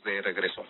de regreso.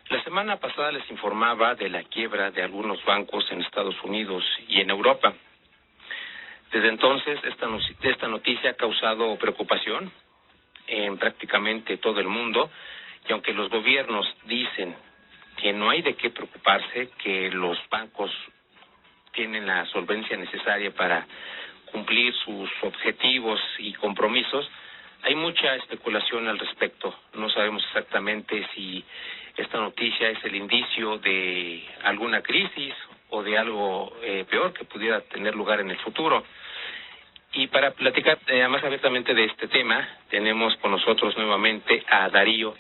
La semana pasada les informaba de la quiebra de algunos bancos en Estados Unidos y en Europa. Desde entonces, esta noticia ha causado preocupación en prácticamente todo el mundo, y aunque los gobiernos dicen que no hay de qué preocuparse, que los bancos tienen la solvencia necesaria para cumplir sus objetivos y compromisos, hay mucha especulación al respecto. No sabemos exactamente si esta noticia es el indicio de alguna crisis o de algo peor que pudiera tener lugar en el futuro. Y para platicar más abiertamente de este tema, tenemos con nosotros nuevamente a Darío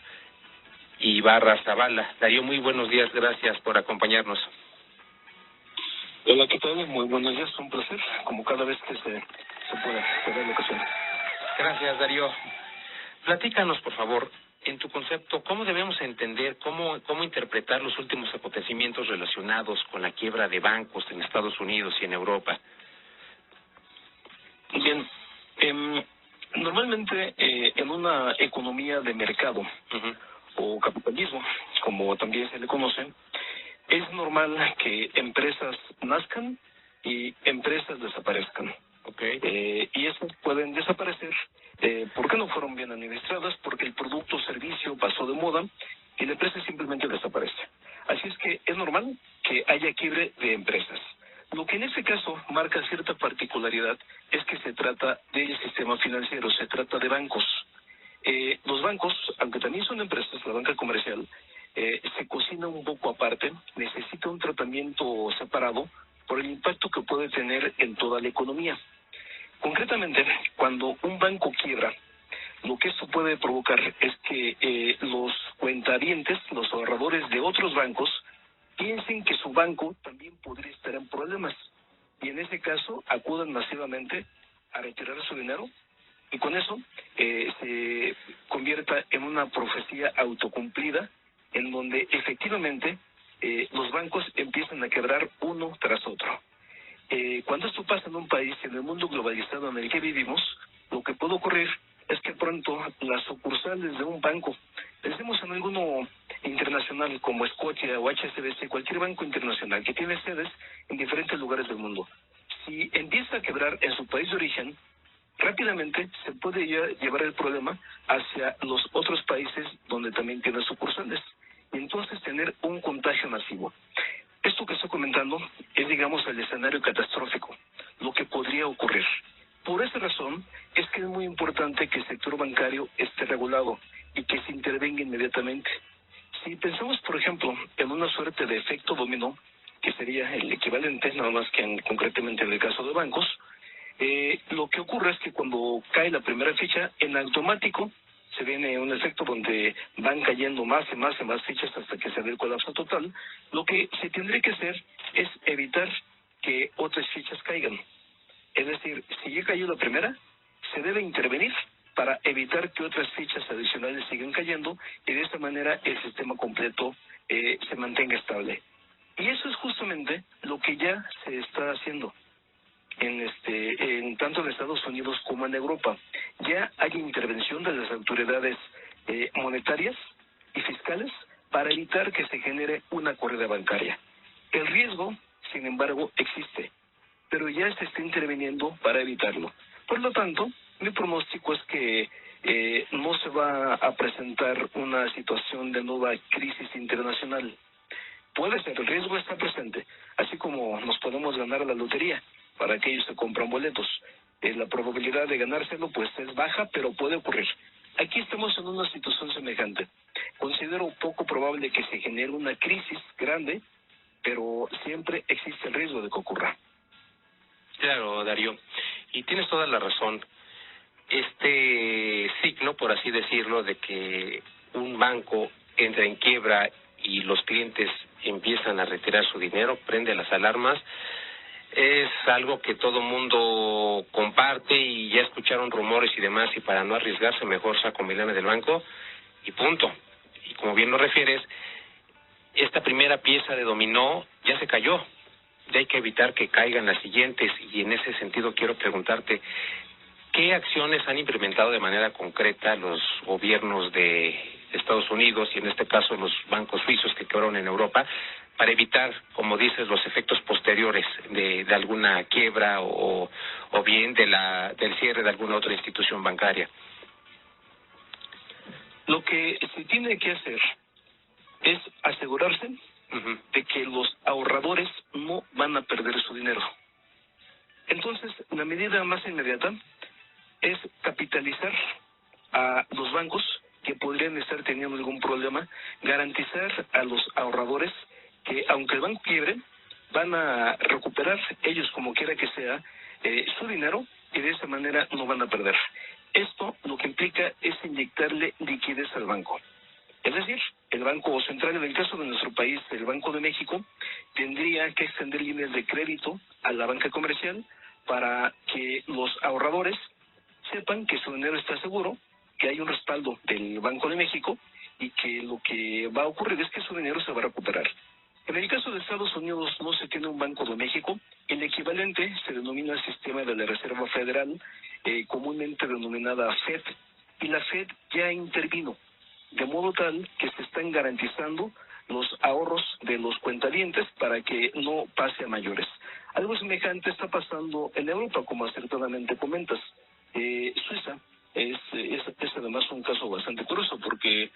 Ibarra Zavala. Darío, muy buenos días, gracias por acompañarnos. Hola, ¿qué tal? Muy buenos días, un placer, como cada vez que se pueda tener la ocasión. Gracias, Darío. Platícanos, por favor, en tu concepto, ¿cómo debemos entender, cómo interpretar los últimos acontecimientos relacionados con la quiebra de bancos en Estados Unidos y en Europa? Bien, normalmente en una economía de mercado o capitalismo, como también se le conoce, es normal que empresas nazcan y empresas desaparezcan. Y esas pueden desaparecer porque no fueron bien administradas, porque el producto o servicio pasó de moda y la empresa simplemente desaparece. Así es que es normal que haya quiebre de empresas. Lo que en este caso marca cierta particularidad es que se trata del sistema financiero, se trata de bancos. Los bancos, aunque también son empresas, la banca comercial, se cocina un poco aparte, necesita un tratamiento separado por el impacto que puede tener en toda la economía. Concretamente, cuando un banco quiebra, lo que esto puede provocar es que los cuentavientes, los ahorradores de otros bancos, piensen que su banco también podría estar en problemas y en ese caso acudan masivamente a retirar su dinero y con eso se convierta en una profecía autocumplida en donde efectivamente los bancos empiezan a quebrar uno tras otro. Cuando esto pasa en un país, en el mundo globalizado en el que vivimos, lo que puede ocurrir es que pronto las sucursales de un banco, pensemos en alguno internacional como Scotia o HSBC, cualquier banco internacional que tiene sedes en diferentes lugares del mundo, si empieza a quebrar en su país de origen, rápidamente se puede llevar el problema hacia los otros países donde también tiene sucursales y entonces tener un contagio masivo. Esto que estoy comentando es, digamos, el escenario catastrófico, lo que podría ocurrir. Por esa razón es que es muy importante que el sector bancario esté regulado y que se intervenga inmediatamente. Si pensamos, por ejemplo, en una suerte de efecto dominó, que sería el equivalente, nada más que concretamente en el caso de bancos, lo que ocurre es que cuando cae la primera ficha, en automático se viene un efecto donde van cayendo más y más y más fichas hasta que se dé el colapso total. Lo que se tendría que hacer es evitar que otras fichas caigan. Es decir, si ya cayó la primera, se debe intervenir para evitar que otras fichas adicionales sigan cayendo y de esta manera el sistema completo se mantenga estable. Y eso es justamente lo que ya se está haciendo en tanto en Estados Unidos como en Europa. Ya hay intervención de las autoridades monetarias y fiscales para evitar que se genere una corrida bancaria. El riesgo, sin embargo, existe, pero ya se está interviniendo para evitarlo. Por lo tanto, mi pronóstico es que no se va a presentar una situación de nueva crisis internacional. Puede ser, el riesgo está presente, así como nos podemos ganar la lotería para aquellos que compran boletos. La probabilidad de ganárselo pues es baja, pero puede ocurrir. Aquí estamos en una situación semejante. Considero poco probable que se genere una crisis grande, pero siempre existe el riesgo de que ocurra. Claro, Darío, y tienes toda la razón. Este ciclo, por así decirlo, de que un banco entra en quiebra y los clientes empiezan a retirar su dinero, prende las alarmas, es algo que todo mundo comparte y ya escucharon rumores y demás, y para no arriesgarse mejor saco mi lana del banco y punto. Y como bien lo refieres, esta primera pieza de dominó ya se cayó, ya hay que evitar que caigan las siguientes, y en ese sentido quiero preguntarte, ¿qué acciones han implementado de manera concreta los gobiernos de Estados Unidos y en este caso los bancos suizos que quebraron en Europa, para evitar, como dices, los efectos posteriores de alguna quiebra o bien del cierre de alguna otra institución bancaria. Lo que se tiene que hacer es asegurarse de que los ahorradores no van a perder su dinero. Entonces, la medida más inmediata es capitalizar a los bancos que podrían estar teniendo algún problema, garantizar a los ahorradores que, aunque el banco quiebre, van a recuperar ellos, como quiera que sea, su dinero, y de esa manera no van a perder. Esto lo que implica es inyectarle liquidez al banco. Es decir, el Banco Central, en el caso de nuestro país, el Banco de México, tendría que extender líneas de crédito a la banca comercial para que los ahorradores sepan que su dinero está seguro, que hay un respaldo del Banco de México y que lo que va a ocurrir es que su dinero se va a recuperar. En el caso de Estados Unidos no se tiene un Banco de México, el equivalente se denomina el sistema de la Reserva Federal, comúnmente denominada FED, y la FED ya intervino, de modo tal que se están garantizando los ahorros de los cuentavientes para que no pase a mayores. Algo semejante está pasando en Europa, como acertadamente comentas. Suiza es además un caso bastante curioso, porque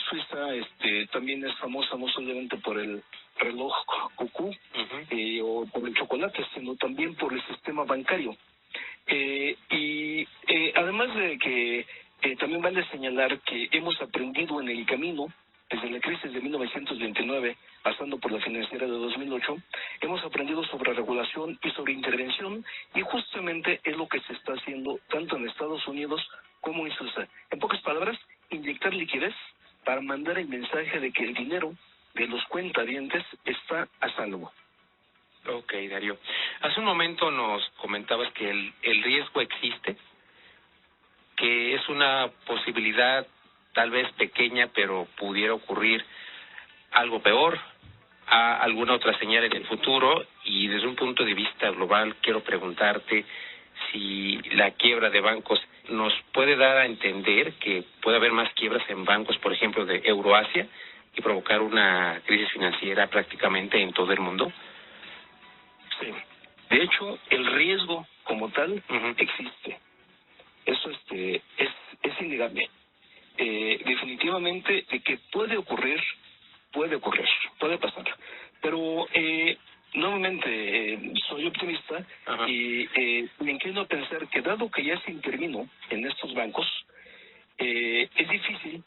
Suiza también es famosa no solamente por el reloj cucú o por el chocolate, sino también por el sistema bancario. Además de que también vale señalar que hemos aprendido en el camino, desde la crisis de 1929, pasando por la financiera de 2008, hemos aprendido sobre regulación y sobre intervención, y justamente es lo que se está haciendo tanto en Estados Unidos como en Suiza. En pocas palabras, inyectar liquidez para mandar el mensaje de que el dinero de los cuentavientes está a salvo. Ok, Darío. Hace un momento nos comentabas que el riesgo existe, que es una posibilidad tal vez pequeña, pero pudiera ocurrir algo peor, a alguna otra señal en el futuro, y desde un punto de vista global quiero preguntarte si la quiebra de bancos nos puede dar a entender que puede haber más quiebras en bancos, por ejemplo, de Euroasia, y provocar una crisis financiera prácticamente en todo el mundo. Sí. De hecho, el riesgo como tal existe. Eso es innegable. Definitivamente de que puede ocurrir, puede pasar. Pero nuevamente soy optimista y me inclino a pensar que, dado que ya se intervino en estos bancos, es difícil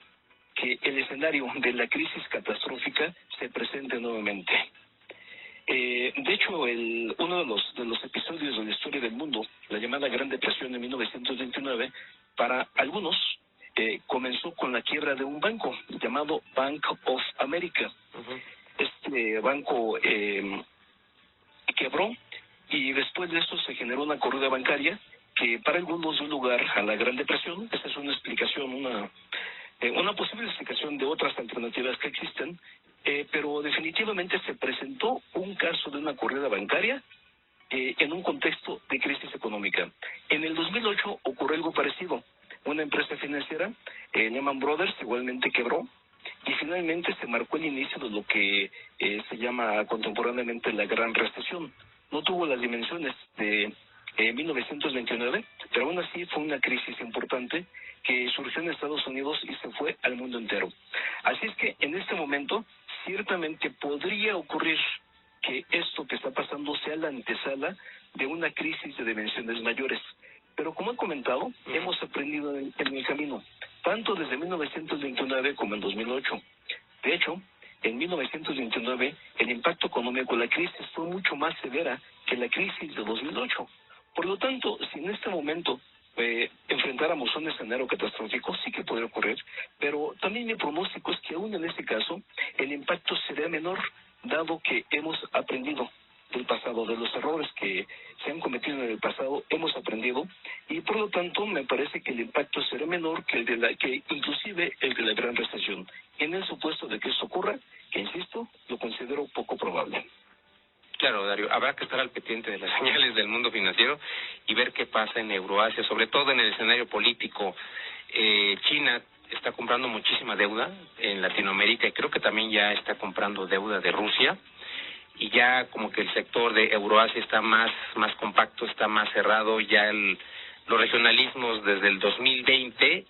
que el escenario de la crisis catastrófica se presente nuevamente. De hecho, uno de los episodios de la historia del mundo, la llamada Gran Depresión de 1929, para algunos comenzó con la quiebra de un banco llamado Bank of America. Este banco quebró, y después de eso se generó una corrida bancaria que para algunos dio lugar a la Gran Depresión. Esta es una explicación, una posible explicación de otras alternativas que existen, pero definitivamente se presentó un caso de una corrida bancaria en un contexto de crisis económica. En el 2008 ocurrió algo parecido. Una empresa financiera, Lehman Brothers, igualmente quebró, y finalmente se marcó el inicio de lo que se llama contemporáneamente la Gran Recesión. No tuvo las dimensiones de 1929, pero aún así fue una crisis importante que surgió en Estados Unidos y se fue al mundo entero. Así es que en este momento ciertamente podría ocurrir que esto que está pasando sea la antesala de una crisis de dimensiones mayores. Pero como he comentado, hemos aprendido en el camino, tanto desde 1929 como en 2008. De hecho, en 1929 el impacto económico de la crisis fue mucho más severa que la crisis de 2008. Por lo tanto, si en este momento enfrentáramos un escenario catastrófico, sí que podría ocurrir, pero también mi pronóstico es que aún en este caso el impacto será menor, dado que hemos aprendido del pasado, de los errores que se han cometido en el pasado, hemos aprendido, y por lo tanto me parece que el impacto será menor que inclusive el de la Gran Recesión. En el supuesto de que eso ocurra, que insisto, lo considero poco probable. Claro, Darío, habrá que estar al pendiente de las señales del mundo financiero y ver qué pasa en Euroasia, sobre todo en el escenario político. China está comprando muchísima deuda en Latinoamérica y creo que también ya está comprando deuda de Rusia, y ya como que el sector de Euroasia está más compacto, está más cerrado. Ya los regionalismos desde el 2020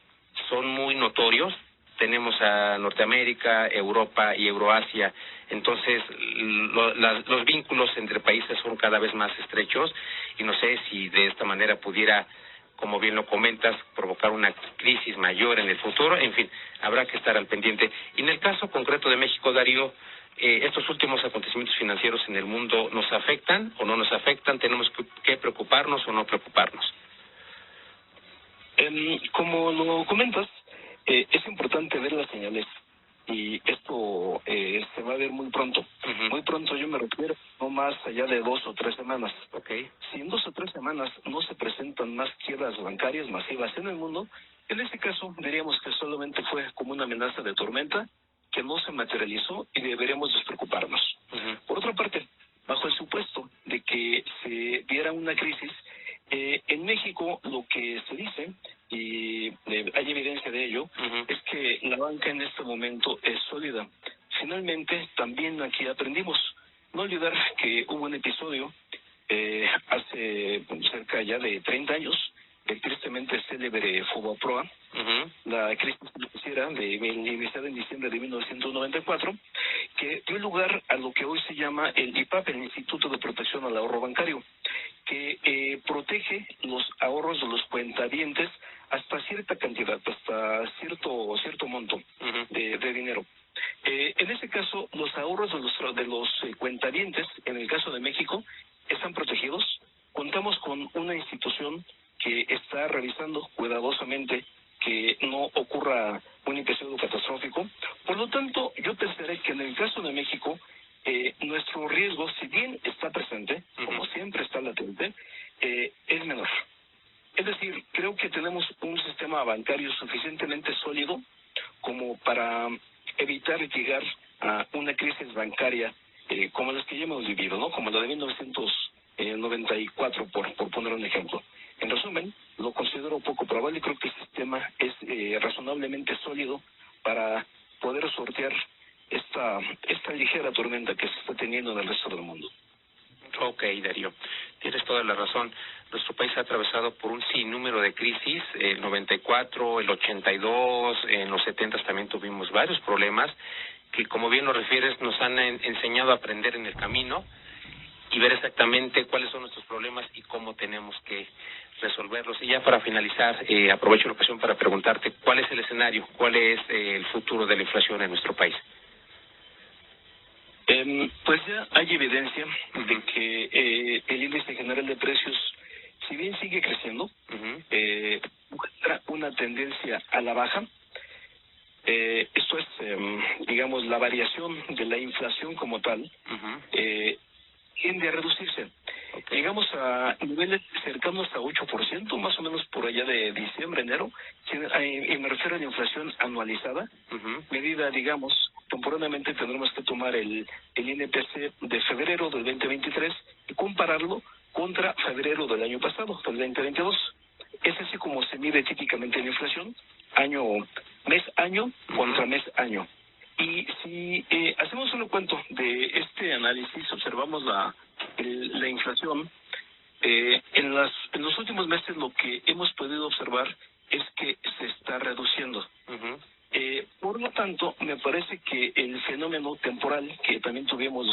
son muy notorios. Tenemos a Norteamérica, Europa y Euroasia. Entonces los vínculos entre países son cada vez más estrechos, y no sé si de esta manera pudiera, como bien lo comentas, provocar una crisis mayor en el futuro. En fin, habrá que estar al pendiente. Y en el caso concreto de México, Darío, estos últimos acontecimientos financieros en el mundo, ¿nos afectan o no nos afectan? ¿Tenemos que preocuparnos o no preocuparnos? Como lo comentas, es importante ver las señales, y esto se va a ver muy pronto. Uh-huh. Muy pronto yo me refiero no más allá de 2 o 3 semanas. Okay. Si en 2 o 3 semanas no se presentan más quiebras bancarias masivas en el mundo, en este caso diríamos que solamente fue como una amenaza de tormenta que no se materializó y deberíamos despreocuparnos. Uh-huh. Por otra parte, bajo el supuesto de que se diera una crisis, en México lo que se dice, y hay evidencia de ello, uh-huh, es que la banca en este momento es sólida. Finalmente, también aquí aprendimos. No olvidar que hubo un episodio hace cerca ya de 30 años, el tristemente célebre Fobaproa, uh-huh, la crisis financiera iniciada en diciembre de 1994, que dio lugar a lo que hoy se llama el IPAP, el Instituto de Protección al Ahorro Bancario, que protege los ahorros de los cuentavientes hasta cierta cantidad, hasta cierto monto uh-huh, de dinero. En este caso, los ahorros de los cuentavientes, en el caso de México, están protegidos. Contamos con una institución que está revisando cuidadosamente que no ocurra un episodio catastrófico. Por lo tanto, yo pensaré que en el caso de México, nuestro riesgo, si bien está presente, uh-huh, como siempre está latente, es menor. Es decir, creo que tenemos un sistema bancario suficientemente sólido como para evitar llegar a una crisis bancaria como las que ya hemos vivido, ¿no? Como la de 1994, por poner un ejemplo. En resumen, lo considero poco probable y creo que el sistema es razonablemente sólido para poder sortear esta ligera tormenta que se está teniendo en el resto del mundo. Ok, Darío, tienes toda la razón. Nuestro país ha atravesado por un sinnúmero de crisis, el 94, el 82, en los 70 también tuvimos varios problemas que, como bien lo refieres, nos han enseñado a aprender en el camino y ver exactamente cuáles son nuestros problemas y cómo tenemos que resolverlos. Y ya para finalizar, aprovecho la ocasión para preguntarte, ¿cuál es el escenario? ¿Cuál es el futuro de la inflación en nuestro país? Pues ya hay evidencia de que el índice general de precios, si bien sigue creciendo, uh-huh, muestra una tendencia a la baja. Esto es, digamos, la variación de la inflación como tal, uh-huh, tiende a reducirse. Okay. Llegamos a niveles cercanos a 8%, más o menos por allá de diciembre, enero, y me refiero a la inflación anualizada, uh-huh, medida, digamos, temporalmente tendremos que tomar el INPC de febrero del 2023 y compararlo contra febrero del año pasado, del 2022. Es así como se mide típicamente la inflación, mes-año contra mes-año. Y si hacemos un recuento de este análisis, observamos la inflación, en los últimos meses lo que hemos podido observar es que se está reduciendo. Uh-huh. Por lo tanto, me parece que el fenómeno temporal que también tuvimos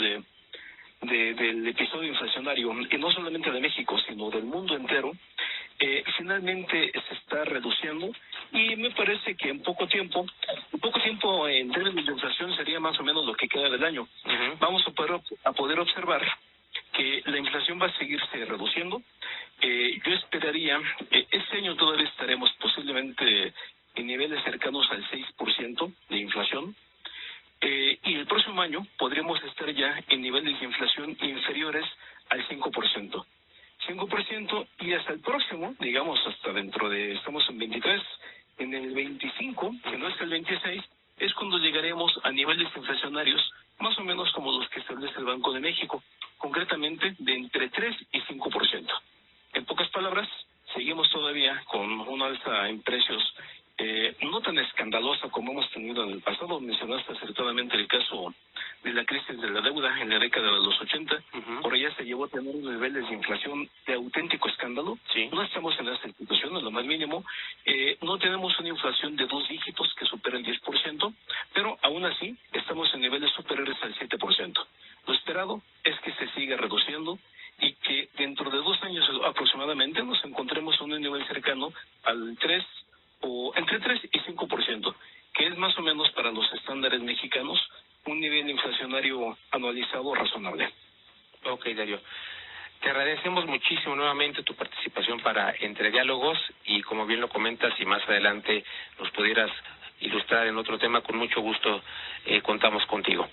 del episodio inflacionario, y no solamente de México, sino del mundo entero, finalmente se está reduciendo, y me parece que en poco tiempo en términos de inflación sería más o menos lo que queda del año. Uh-huh. Vamos a poder observar que la inflación va a seguirse reduciendo. Yo esperaría, este año todavía estaremos posiblemente en niveles cercanos al 6% de inflación, y el próximo año podríamos estar ya en niveles de inflación inferiores al 5%. 5%, y hasta el próximo, digamos hasta estamos en 23, en el 25, que no es el 26, es cuando llegaremos a niveles inflacionarios más o menos como los que establece el Banco de México, concretamente de entre 3 y 5%. En pocas palabras, seguimos todavía con una alza en precios no tan escandalosa como hemos tenido en el pasado. Mencionaste acertadamente el caso de la crisis de la deuda en la década de los 80. Por ella se llevó a tener niveles de inflación de auténtico escándalo. Sí. No estamos en esta institución, en lo más mínimo. No tenemos una inflación de 2 dígitos que supera el 10%, pero aún así estamos en niveles superiores al 7%. Lo esperado es que se siga reduciendo y que dentro de 2 años aproximadamente nos encontremos en un nivel cercano al 3 o entre 3 y 5%, que es más o menos para los estándares mexicanos un nivel inflacionario anualizado razonable. Ok, Darío. Te agradecemos muchísimo nuevamente tu participación para Entre Diálogos y como bien lo comentas, si más adelante nos pudieras ilustrar en otro tema, con mucho gusto contamos contigo.